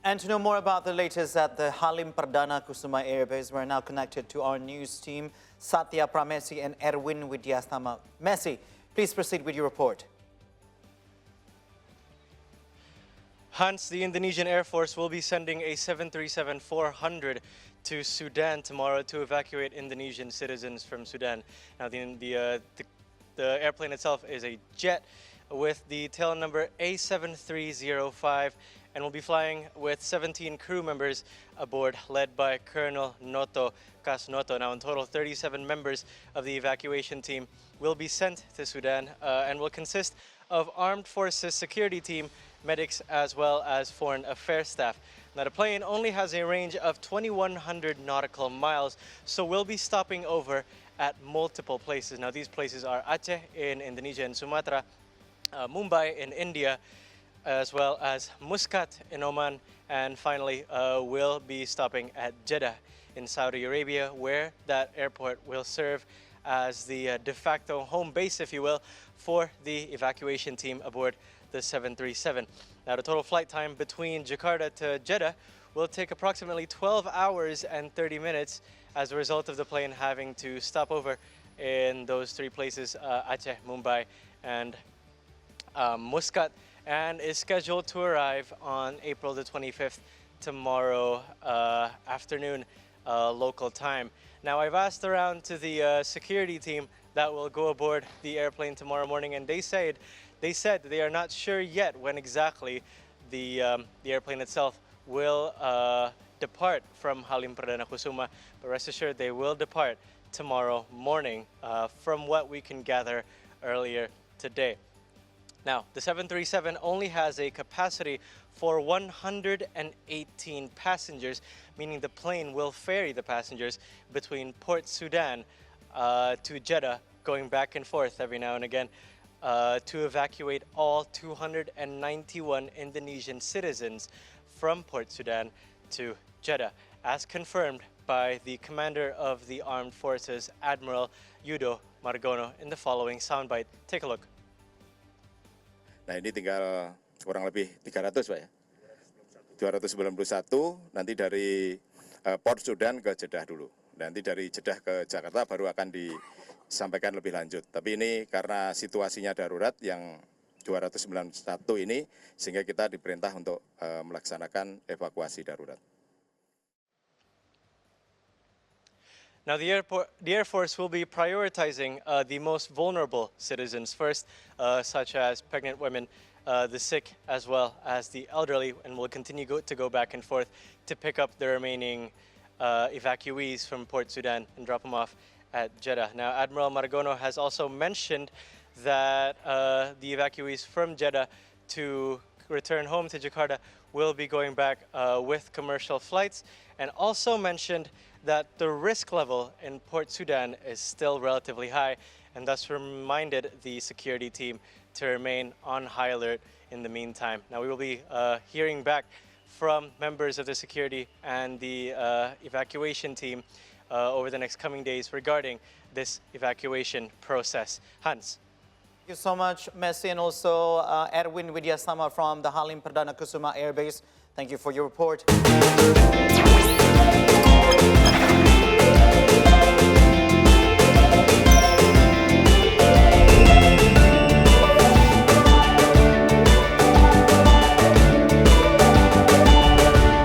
And to know more about the latest at the Halim Perdana Kusuma Airbase, we're now connected to our news team, Satya Pramesi and Erwin Widyastama. Messi, please proceed with your report. Hans, the Indonesian Air Force will be sending a 737-400 to Sudan tomorrow to evacuate Indonesian citizens from Sudan. Now, the airplane itself is a jet with the tail number A7305 and will be flying with 17 crew members aboard, led by Colonel Noto Kasnoto. Now, in total, 37 members of the evacuation team will be sent to Sudan and will consist of armed forces security team, medics, as well as foreign affairs staff. Now, the plane only has a range of 2,100 nautical miles, so we'll be stopping over at multiple places. Now, these places are Aceh in Indonesia and Sumatra, Mumbai in India, as well as Muscat in Oman, and finally we'll be stopping at Jeddah in Saudi Arabia, where that airport will serve as the de facto home base, if you will, for the evacuation team aboard the 737. Now, the total flight time between Jakarta to Jeddah will take approximately 12 hours and 30 minutes as a result of the plane having to stop over in those three places, Aceh, Mumbai, and Muscat, and is scheduled to arrive on April the 25th, tomorrow afternoon, local time. Now, I've asked around to the security team that will go aboard the airplane tomorrow morning, and they said they are not sure yet when exactly the airplane itself will depart from Halim Perdana Kusuma, but rest assured they will depart tomorrow morning from what we can gather earlier today. Now, the 737 only has a capacity for 118 passengers, meaning the plane will ferry the passengers between Port Sudan to Jeddah, going back and forth every now and again, to evacuate all 291 Indonesian citizens from Port Sudan to Jeddah, as confirmed by the commander of the armed forces, Admiral Yudo Margono, in the following soundbite. Take a look. Nah, ini tinggal kurang lebih 300, Pak ya. 291, nanti dari Port Sudan ke Jeddah dulu. Nanti dari Jeddah ke Jakarta baru akan disampaikan lebih lanjut. Tapi ini karena situasinya darurat yang 291 ini, sehingga kita diperintah untuk melaksanakan evakuasi darurat. Now, the Air Force will be prioritizing the most vulnerable citizens first, such as pregnant women, the sick, as well as the elderly, and will continue to go back and forth to pick up the remaining evacuees from Port Sudan and drop them off at Jeddah. Now, Admiral Margono has also mentioned that the evacuees from Jeddah to return home to Jakarta will be going back with commercial flights, and also mentioned that the risk level in Port Sudan is still relatively high, and thus reminded the security team to remain on high alert in the meantime. Now, we will be hearing back from members of the security and the evacuation team over the next coming days regarding this evacuation process. Hans. Thank you so much, Messi, and also Erwin Widyastama from the Halim Perdana Kusuma Airbase. Thank you for your report.